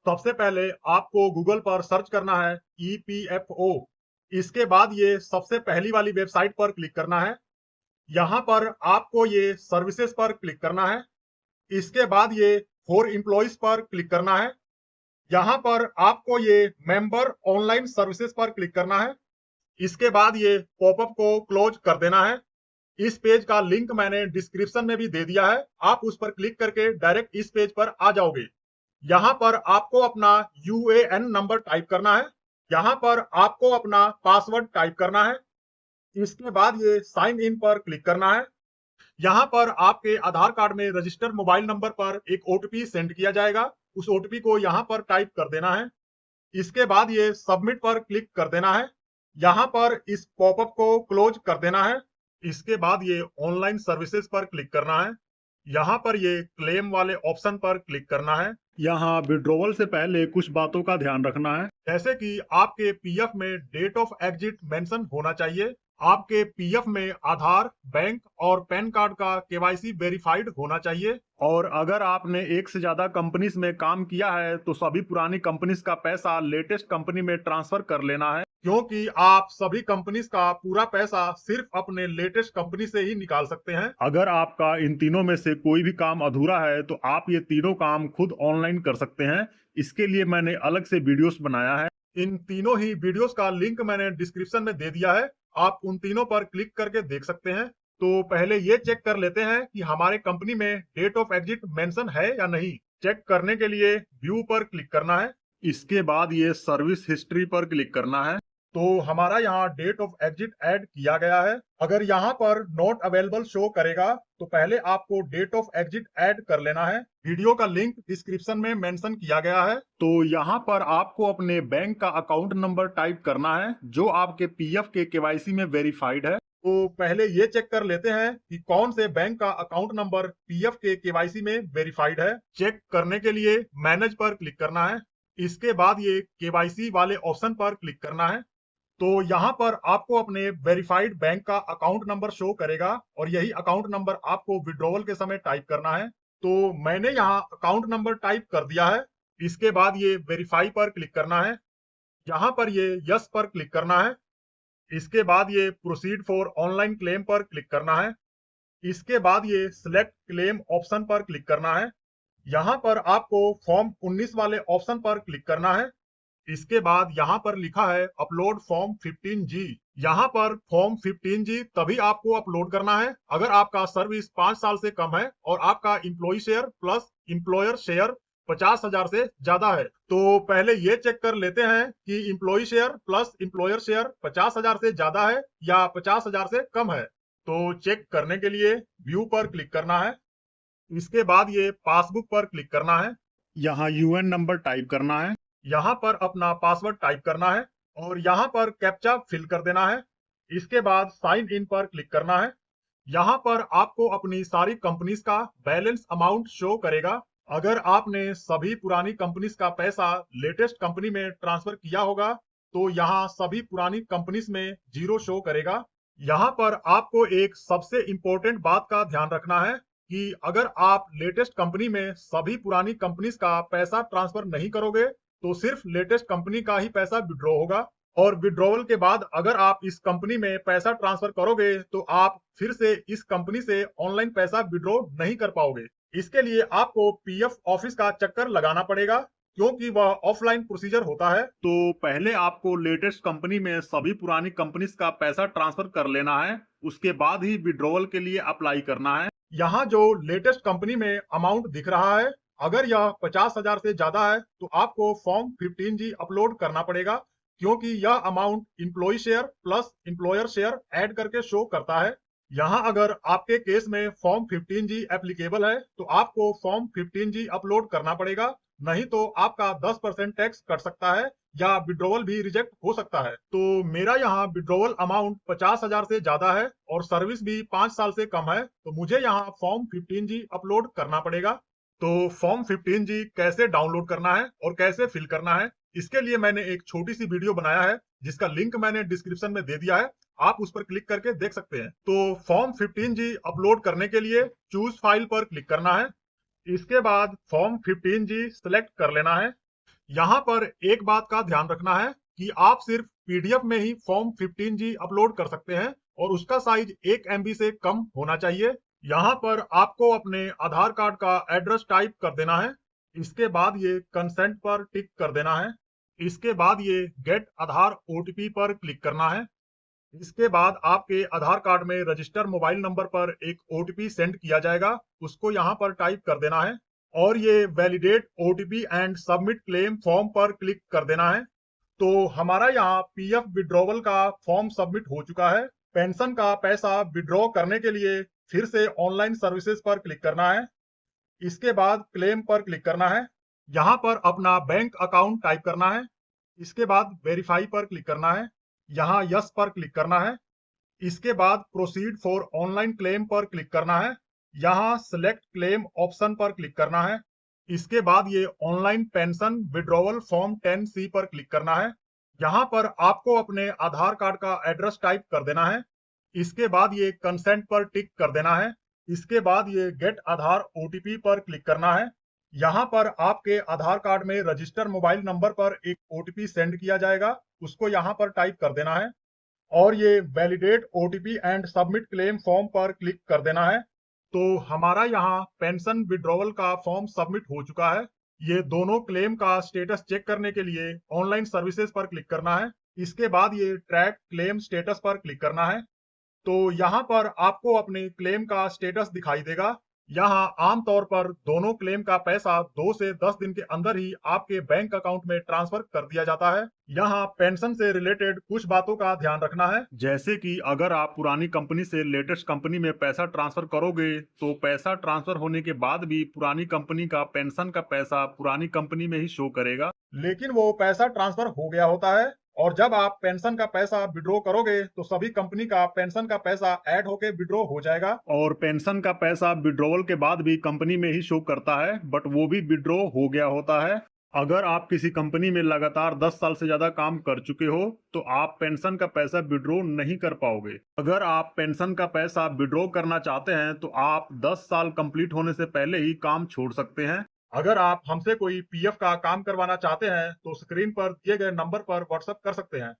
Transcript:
सबसे पहले आपको गूगल पर सर्च करना है ईपीएफओ। इसके बाद ये सबसे पहली वाली वेबसाइट पर क्लिक करना है। यहाँ पर आपको ये सर्विसेज पर क्लिक करना है। इसके बाद ये फॉर एम्प्लॉइज पर क्लिक करना है। यहाँ पर आपको ये मेंबर ऑनलाइन सर्विसेज पर क्लिक करना है। इसके बाद ये पॉपअप को क्लोज कर देना है। इस पेज का लिंक मैंने डिस्क्रिप्शन में भी दे दिया है, आप उस पर क्लिक करके डायरेक्ट इस पेज पर आ जाओगे। यहाँ पर आपको अपना यूएएन नंबर टाइप करना है। यहाँ पर आपको अपना पासवर्ड टाइप करना है। इसके बाद ये साइन इन पर क्लिक करना है। यहाँ पर आपके आधार कार्ड में रजिस्टर्ड मोबाइल नंबर पर एक ओटीपी सेंड किया जाएगा, उस ओटीपी को यहाँ पर टाइप कर देना है। इसके बाद ये सबमिट पर क्लिक कर देना है। यहाँ पर इस पॉपअप को क्लोज कर देना है। इसके बाद ये ऑनलाइन सर्विसेज पर क्लिक करना है। यहाँ पर ये क्लेम वाले ऑप्शन पर क्लिक करना है। यहाँ विड्रॉवल से पहले कुछ बातों का ध्यान रखना है। जैसे कि आपके पीएफ में डेट ऑफ एग्जिट मेंशन होना चाहिए। आपके पीएफ में आधार, बैंक और पैन कार्ड का केवाईसी वेरीफाइड होना चाहिए। और अगर आपने एक से ज्यादा कंपनीज में काम किया है तो सभी पुरानी कंपनीज का पैसा लेटेस्ट कंपनी में ट्रांसफर कर लेना है, क्योंकि आप सभी कंपनीज का पूरा पैसा सिर्फ अपने लेटेस्ट कंपनी से ही निकाल सकते हैं। अगर आपका इन तीनों में से कोई भी काम अधूरा है तो आप ये तीनों काम खुद ऑनलाइन कर सकते हैं। इसके लिए मैंने अलग से वीडियोस बनाया है। इन तीनों ही वीडियोस का लिंक मैंने डिस्क्रिप्शन में दे दिया है, आप उन तीनों पर क्लिक करके देख सकते हैं। तो पहले ये चेक कर लेते हैं कि हमारे कंपनी में डेट ऑफ एग्जिट मेंशन है या नहीं। चेक करने के लिए व्यू पर क्लिक करना है। इसके बाद ये सर्विस हिस्ट्री पर क्लिक करना है। तो हमारा यहाँ डेट ऑफ एग्जिट ऐड किया गया है। अगर यहाँ पर नॉट अवेलेबल शो करेगा तो पहले आपको डेट ऑफ एग्जिट ऐड कर लेना है। वीडियो का लिंक डिस्क्रिप्शन में मेंशन किया गया है। तो यहाँ पर आपको अपने बैंक का अकाउंट नंबर टाइप करना है जो आपके पीएफ के केवाईसी में वेरीफाइड है। तो पहले ये चेक कर लेते हैं कि कौन से बैंक का अकाउंट नंबर पीएफ के केवाईसी में वेरीफाइड है। चेक करने के लिए मैनेज पर क्लिक करना है। इसके बाद ये केवाईसी वाले ऑप्शन पर क्लिक करना है। तो यहाँ पर आपको अपने वेरीफाइड बैंक का अकाउंट नंबर शो करेगा और यही अकाउंट नंबर आपको विड्रॉवल के समय टाइप करना है। तो मैंने यहाँ अकाउंट नंबर टाइप कर दिया है। इसके बाद ये वेरीफाई पर क्लिक करना है। यहाँ पर ये यस पर क्लिक करना है। इसके बाद ये प्रोसीड फॉर ऑनलाइन क्लेम पर क्लिक करना है। इसके बाद ये सिलेक्ट क्लेम ऑप्शन पर क्लिक करना है। यहाँ पर आपको फॉर्म 19 वाले ऑप्शन पर क्लिक करना है। इसके बाद यहाँ पर लिखा है अपलोड फॉर्म 15G। यहाँ पर फॉर्म 15G तभी आपको अपलोड करना है अगर आपका सर्विस 5 साल से कम है और आपका employee share plus employer share 50,000 से ज्यादा है। तो पहले ये चेक कर लेते हैं कि employee share plus employer share 50,000 से ज्यादा है या 50,000 से कम है। तो चेक करने के लिए व्यू पर क्लिक करना है। इसके बाद ये पासबुक पर क्लिक करना है। यहाँ यूएन नंबर टाइप करना है। यहाँ पर अपना पासवर्ड टाइप करना है और यहाँ पर कैप्चा फिल कर देना है। इसके बाद साइन इन पर क्लिक करना है। यहाँ पर आपको अपनी सारी कंपनीज का बैलेंस अमाउंट शो करेगा। अगर आपने सभी पुरानी कंपनीज का पैसा लेटेस्ट कंपनी में ट्रांसफर किया होगा तो यहाँ सभी पुरानी कंपनीज में जीरो शो करेगा। यहाँ पर आपको एक सबसे इंपॉर्टेंट बात का ध्यान रखना है कि अगर आप लेटेस्ट कंपनी में सभी पुरानी कंपनीज का पैसा ट्रांसफर नहीं करोगे तो सिर्फ लेटेस्ट कंपनी का ही पैसा विड्रॉ होगा और विड्रॉवल के बाद अगर आप इस कंपनी में पैसा ट्रांसफर करोगे तो आप फिर से इस कंपनी से ऑनलाइन पैसा विड्रॉ नहीं कर पाओगे। इसके लिए आपको पीएफ ऑफिस का चक्कर लगाना पड़ेगा क्योंकि वह ऑफलाइन प्रोसीजर होता है। तो पहले आपको लेटेस्ट कंपनी में सभी पुरानी कंपनीज का पैसा ट्रांसफर कर लेना है, उसके बाद ही विड्रॉवल के लिए अप्लाई करना है। यहाँ जो लेटेस्ट कंपनी में अमाउंट दिख रहा है, अगर यह 50,000 से ज्यादा है तो आपको फॉर्म 15G अपलोड करना पड़ेगा क्योंकि यह amount employee share plus employer share add करके शो करता है। यहाँ अगर आपके केस में फॉर्म 15G एप्लीकेबल है तो आपको फॉर्म 15G अपलोड करना पड़ेगा, नहीं तो आपका 10% टैक्स कट सकता है या विड्रॉवल भी रिजेक्ट हो सकता है। तो मेरा यहाँ विड्रॉवल अमाउंट 50,000 से ज्यादा है और सर्विस भी 5 साल से कम है, तो मुझे यहाँ फॉर्म 15G अपलोड करना पड़ेगा। तो फॉर्म 15G कैसे डाउनलोड करना है और कैसे फिल करना है, इसके लिए मैंने एक छोटी सी वीडियो बनाया है जिसका लिंक मैंने डिस्क्रिप्शन में दे दिया है, आप उस पर क्लिक करके देख सकते हैं। तो फॉर्म 15G अपलोड करने के लिए चूज फाइल पर क्लिक करना है। इसके बाद फॉर्म 15G सिलेक्ट कर लेना है। यहाँ पर एक बात का ध्यान रखना है कि आप सिर्फ पीडीएफ में ही फॉर्म 15G अपलोड कर सकते हैं और उसका साइज 1 MB से कम होना चाहिए। यहाँ पर आपको अपने आधार कार्ड का एड्रेस टाइप कर देना है। इसके बाद ये कंसेंट पर टिक कर देना है। इसके बाद ये गेट आधार ओटीपी पर क्लिक करना है। इसके बाद आपके आधार कार्ड में रजिस्टर मोबाइल नंबर पर एक ओटीपी सेंड किया जाएगा, उसको यहाँ पर टाइप कर देना है और ये validate OTP and submit claim form पर क्लिक कर देना है। तो हमारा यहाँ पीएफ विड्रॉवल का फॉर्म सबमिट हो चुका है। पेंशन का पैसा विड्रॉ करने के लिए फिर से ऑनलाइन सर्विसेज पर क्लिक करना है। इसके बाद क्लेम पर क्लिक करना है। यहाँ पर अपना बैंक अकाउंट टाइप करना है। इसके बाद वेरीफाई पर क्लिक करना है। यहाँ यस पर क्लिक करना है। इसके बाद प्रोसीड फॉर ऑनलाइन क्लेम पर क्लिक करना है। यहाँ सिलेक्ट क्लेम ऑप्शन पर क्लिक करना है। इसके बाद ये online pension withdrawal form 10C पर क्लिक करना है। यहाँ पर आपको अपने आधार कार्ड का एड्रेस टाइप कर देना है। इसके बाद ये कंसेंट पर टिक कर देना है। इसके बाद ये गेट आधार ओटीपी पर क्लिक करना है। यहाँ पर आपके आधार कार्ड में रजिस्टर मोबाइल नंबर पर एक ओटीपी सेंड किया जाएगा, उसको यहाँ पर टाइप कर देना है और ये validate OTP and submit claim form पर क्लिक कर देना है। तो हमारा यहाँ पेंशन विड्रॉवल का फॉर्म सबमिट हो चुका है। ये दोनों क्लेम का स्टेटस चेक करने के लिए ऑनलाइन सर्विसेज पर क्लिक करना है। इसके बाद ये ट्रैक क्लेम स्टेटस पर क्लिक करना है। तो यहाँ पर आपको अपने क्लेम का स्टेटस दिखाई देगा। यहाँ आमतौर पर दोनों क्लेम का पैसा 2 से 10 दिन के अंदर ही आपके बैंक अकाउंट में ट्रांसफर कर दिया जाता है। यहाँ पेंशन से रिलेटेड कुछ बातों का ध्यान रखना है, जैसे कि अगर आप पुरानी कंपनी से लेटेस्ट कंपनी में पैसा ट्रांसफर करोगे तो पैसा ट्रांसफर होने के बाद भी पुरानी कंपनी का पेंशन का पैसा पुरानी कंपनी में ही शो करेगा। लेकिन वो पैसा ट्रांसफर हो गया होता है और जब आप पेंशन का पैसा विड्रॉ करोगे तो सभी कंपनी का पेंशन का पैसा ऐड होके विड्रॉ हो जाएगा। और पेंशन का पैसा विड्रॉवल के बाद भी कंपनी में ही शो करता है, बट वो भी विड्रॉ हो गया होता है। अगर आप किसी कंपनी में लगातार 10 साल से ज्यादा काम कर चुके हो तो आप पेंशन का पैसा विड्रॉ नहीं कर पाओगे। अगर आप पेंशन का पैसा विड्रॉ करना चाहते हैं तो आप 10 साल कंप्लीट होने से पहले ही काम छोड़ सकते हैं। अगर आप हमसे कोई पीएफ का काम करवाना चाहते हैं तो स्क्रीन पर दिए गए नंबर पर व्हाट्सएप कर सकते हैं।